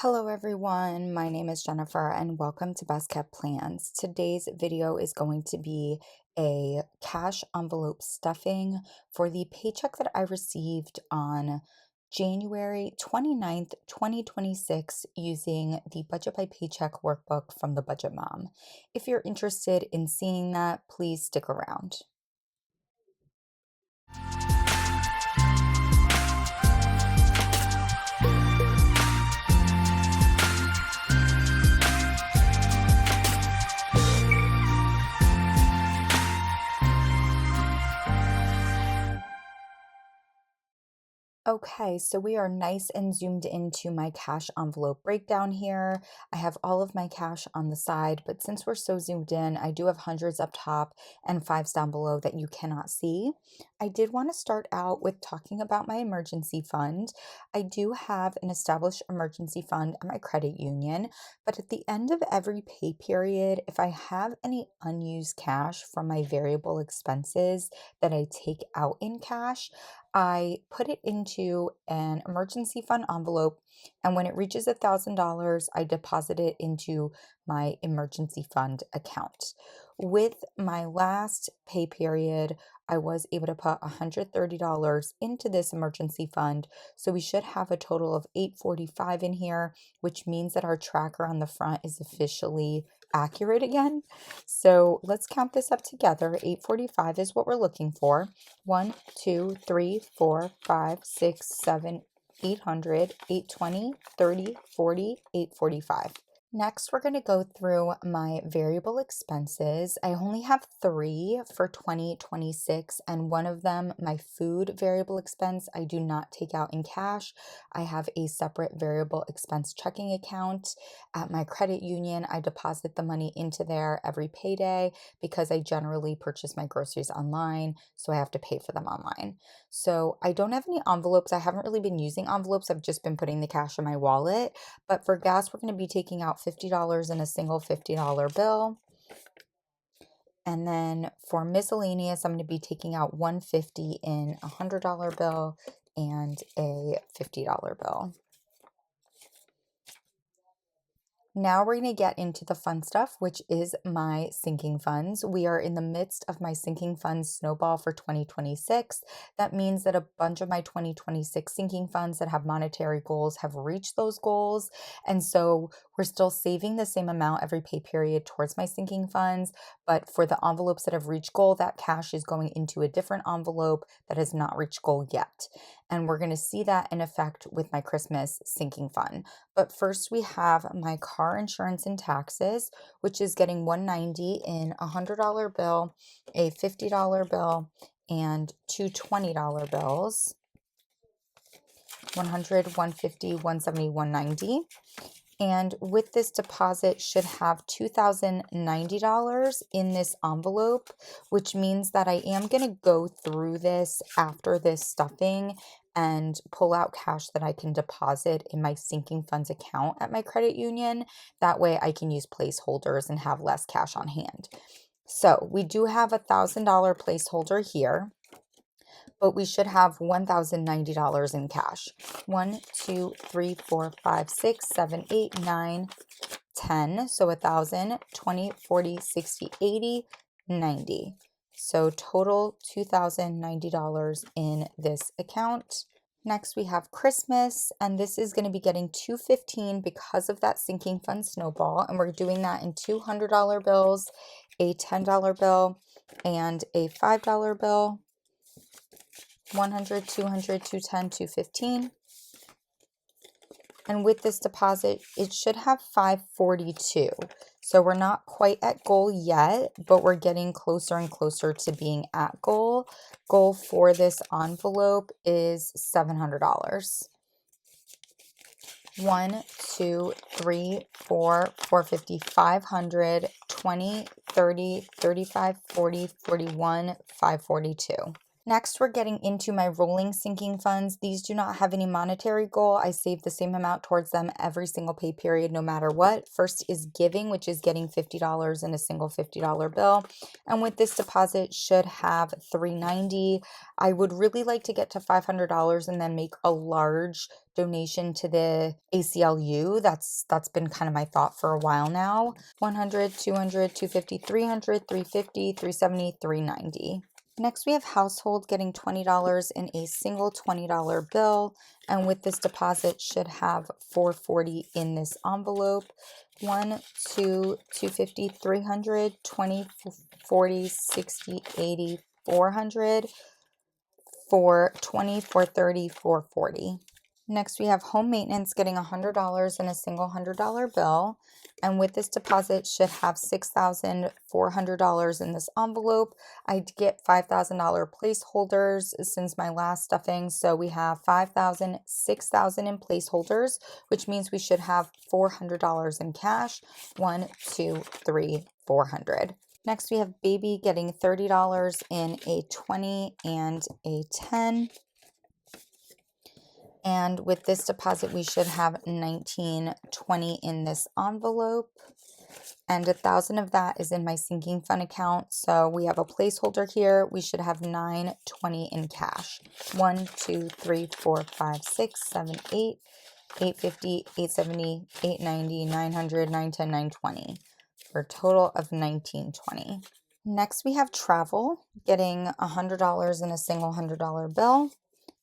Hello everyone, my name is Jennifer and welcome to Best Kept Plans. Today's video is going to be a cash envelope stuffing for the paycheck that I received on January 29th, 2026 using the Budget by Paycheck workbook from the Budget Mom. If you're interested in seeing that, please stick around. Okay, so we are nice and zoomed into my cash envelope breakdown here. I have all of my cash on the side, but since we're so zoomed in, I do have hundreds up top and fives down below that you cannot see. I did want to start out with talking about my emergency fund. I do have an established emergency fund at my credit union, but at the end of every pay period, if I have any unused cash from my variable expenses that I take out in cash, I put it into an emergency fund envelope, and when it reaches $1,000, I deposit it into my emergency fund account. With my last pay period, I was able to put $130 into this emergency fund, so we should have a total of $845 in here, which means that our tracker on the front is officially accurate again. So let's count this up together. 845 is what we're looking for. 1, 2, 3, 4, 5, 6, 7, 800, 820, 30, 40, 845. Next, we're going to go through my variable expenses. I only have 3 for 2026, and one of them, my food variable expense, I do not take out in cash. I have a separate variable expense checking account. At my credit union, I deposit the money into there every payday because I generally purchase my groceries online, so I have to pay for them online. So I don't have any envelopes. I haven't really been using envelopes. I've just been putting the cash in my wallet. But for gas, we're going to be taking out $50 in a single $50 bill. And then for miscellaneous, I'm going to be taking out $150 in a $100 bill and a $50 bill. Now we're going to get into the fun stuff, which is my sinking funds. We are in the midst of my sinking funds snowball for 2026. That means that a bunch of my 2026 sinking funds that have monetary goals have reached those goals. And so we're still saving the same amount every pay period towards my sinking funds. But for the envelopes that have reached goal, that cash is going into a different envelope that has not reached goal yet. And we're going to see that in effect with my Christmas sinking fund. But first we have my car insurance and taxes, which is getting $190 in a $100 bill, a $50 bill, and two $20 bills. 100, 150, 170, 190. And with this deposit should have $2,090 in this envelope, which means that I am going to go through this after this stuffing and pull out cash that I can deposit in my sinking funds account at my credit union. That way I can use placeholders and have less cash on hand. So we do have $1,000 placeholder here, but we should have $1,090 in cash. 1, 2, 3, 4, 5, 6, 7, 8, 9, 10. So 1,000, 20, 40, 60, 80, 90. So total $2,090 in this account. Next, we have Christmas, and this is going to be getting $215 because of that sinking fund snowball, and we're doing that in $200 bills, a $10 bill, and a $5 bill. 100, 200, 210, 215. And with this deposit, it should have 542. So we're not quite at goal yet, but we're getting closer and closer to being at goal. Goal for this envelope is $700. 1, 2, 3, 4, 450, 500, 20, 30, 35, 40, 41, 542. Next, we're getting into my rolling sinking funds. These do not have any monetary goal. I save the same amount towards them every single pay period, no matter what. First is giving, which is getting $50 in a single $50 bill. And with this deposit, should have $390. I would really like to get to $500 and then make a large donation to the ACLU. That's been kind of my thought for a while now. 100, 200, 250, 300, 350, 370, 390. Next, we have household getting $20 in a single $20 bill. And with this deposit, should have $440 in this envelope. 1, 2, 250, 300, 20, 40, 60, 80, 400, 420, 430, 440. Next, we have home maintenance getting $100 in a single $100 bill. And with this deposit, should have $6,400 in this envelope. I get $5,000 placeholders since my last stuffing. So we have $5,000, $6,000 in placeholders, which means we should have $400 in cash. 1, 2, 3, 400. Next, we have baby getting $30 in a 20 and a 10. And with this deposit, we should have $19.20 in this envelope. And 1,000 of that is in my sinking fund account. So we have a placeholder here. We should have $9.20 in cash. 1, 2, 3, 4, 5, 6, 7, 8, 850, 870, 890, 900, 910, 920 for a total of $19.20. Next, we have travel getting $100 in a single $100 bill.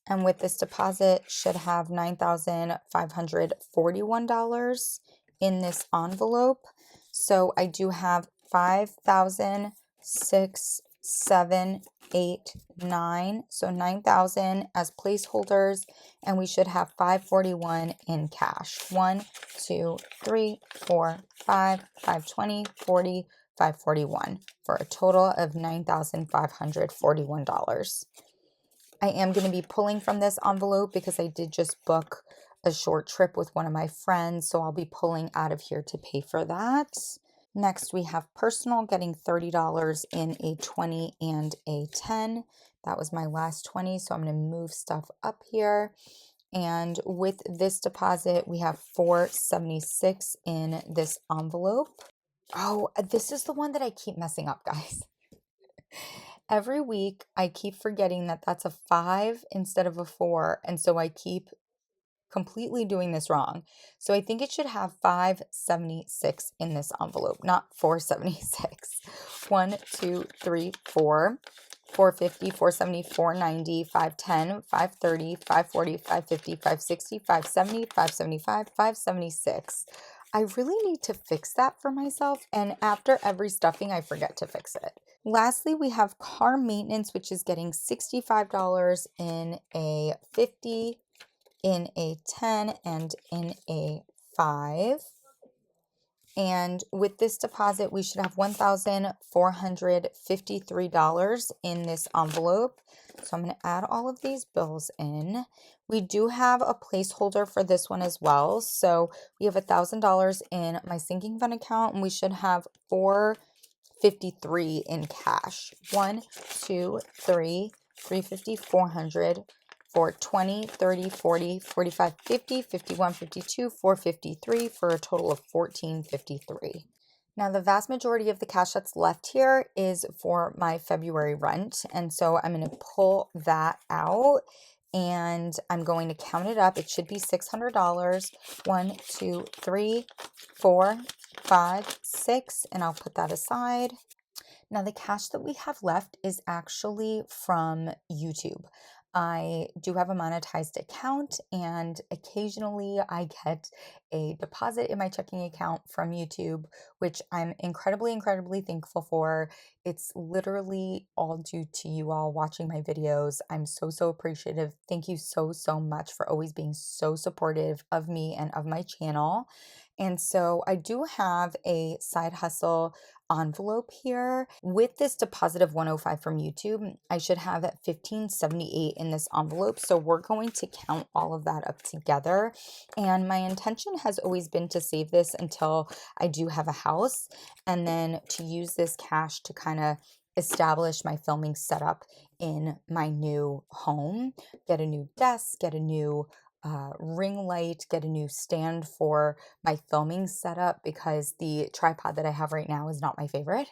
And with this deposit, should have $9,541 in this envelope. So I do have 5,000, 6, 7, 8, 9. So 9,000 as placeholders, and we should have 541 in cash. 1, 2, 3, 4, 5, 520, 40, 541 for a total of $9,541. I am going to be pulling from this envelope because I did just book a short trip with one of my friends, so I'll be pulling out of here to pay for that. Next, we have personal getting $30 in a 20 and a 10. That was my last 20, so I'm going to move stuff up here. And with this deposit, we have $476 in this envelope. Oh, this is the one that I keep messing up, guys. Every week, I keep forgetting that that's a 5 instead of a 4, and so I keep completely doing this wrong. So I think it should have 576 in this envelope, not 476. 1, 2, 3, 4, 450, 470, 490, 510, 530, 540, 550, 560, 570, 575, 576. I really need to fix that for myself, and after every stuffing, I forget to fix it. Lastly, we have car maintenance, which is getting $65 in a 50, in a 10, and in a 5. And with this deposit, we should have $1,453 in this envelope. So I'm going to add all of these bills in. We do have a placeholder for this one as well. So we have $1,000 in my sinking fund account, and we should have $453 in cash. 1, 2, 3, 350, 400, 420, 30, 40, 45, 50, 51, 52, 453 for a total of $1,453. Now, the vast majority of the cash that's left here is for my February rent. And so I'm going to pull that out and I'm going to count it up. It should be $600. 1, 2, 3, 4, 5, 6, and I'll put that aside. Now, the cash that we have left is actually from YouTube. I do have a monetized account, and occasionally I get a deposit in my checking account from YouTube, which I'm incredibly, incredibly thankful for. It's literally all due to you all watching my videos. I'm so, so appreciative. Thank you so, so much for always being so supportive of me and of my channel. And so I do have a side hustle envelope here. With this deposit of 105 from YouTube, I should have 1578 in this envelope. So we're going to count all of that up together. And my intention has always been to save this until I do have a house, and then to use this cash to kind of establish my filming setup in my new home, get a new desk, get a new ring light, get a new stand for my filming setup because the tripod that I have right now is not my favorite.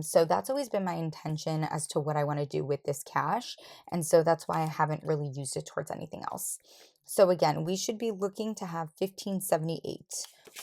So that's always been my intention as to what I want to do with this cash. And so that's why I haven't really used it towards anything else. So again, we should be looking to have 1578.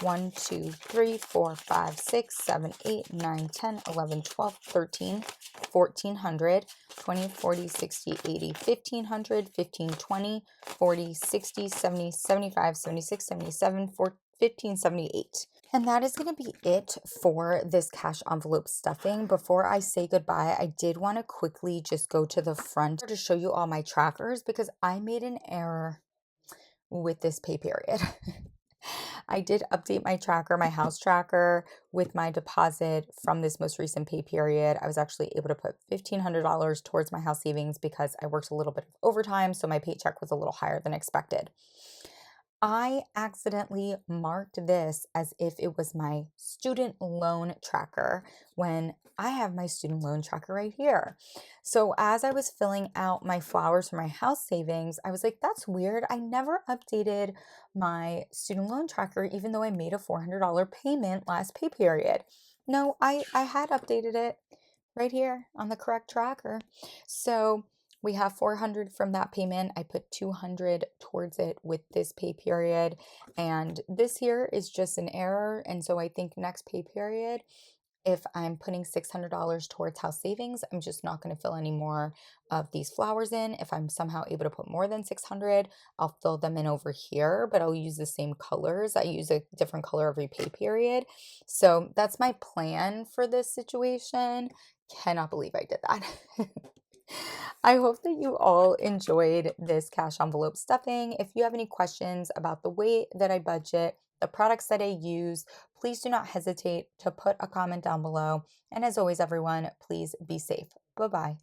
1, 2, 3, 4, 5, 6, 7, 8, 9, 10, 11, 12, 13, 1400, 20, 40, 60, 80, 1500, 15, 20, 40, 60, 70, 75, 76, 77, 1578. And that is going to be it for this cash envelope stuffing. Before I say goodbye, I did want to quickly just go to the front to show you all my trackers because I made an error with this pay period. I did update my tracker, my house tracker, with my deposit from this most recent pay period. I was actually able to put $1,500 towards my house savings because I worked a little bit of overtime, so my paycheck was a little higher than expected. I accidentally marked this as if it was my student loan tracker when I have my student loan tracker right here. So as I was filling out my flowers for my house savings, I was like, that's weird. I never updated my student loan tracker, even though I made a $400 payment last pay period. No, I had updated it right here on the correct tracker. So we have 400 from that payment. I put 200 towards it with this pay period. And this here is just an error. And so I think next pay period, if I'm putting $600 towards house savings, I'm just not going to fill any more of these flowers in. If I'm somehow able to put more than 600, I'll fill them in over here, but I'll use the same colors. I use a different color every pay period. So that's my plan for this situation. Cannot believe I did that. I hope that you all enjoyed this cash envelope stuffing. If you have any questions about the way that I budget, the products that I use, please do not hesitate to put a comment down below. And as always, everyone, please be safe. Bye bye.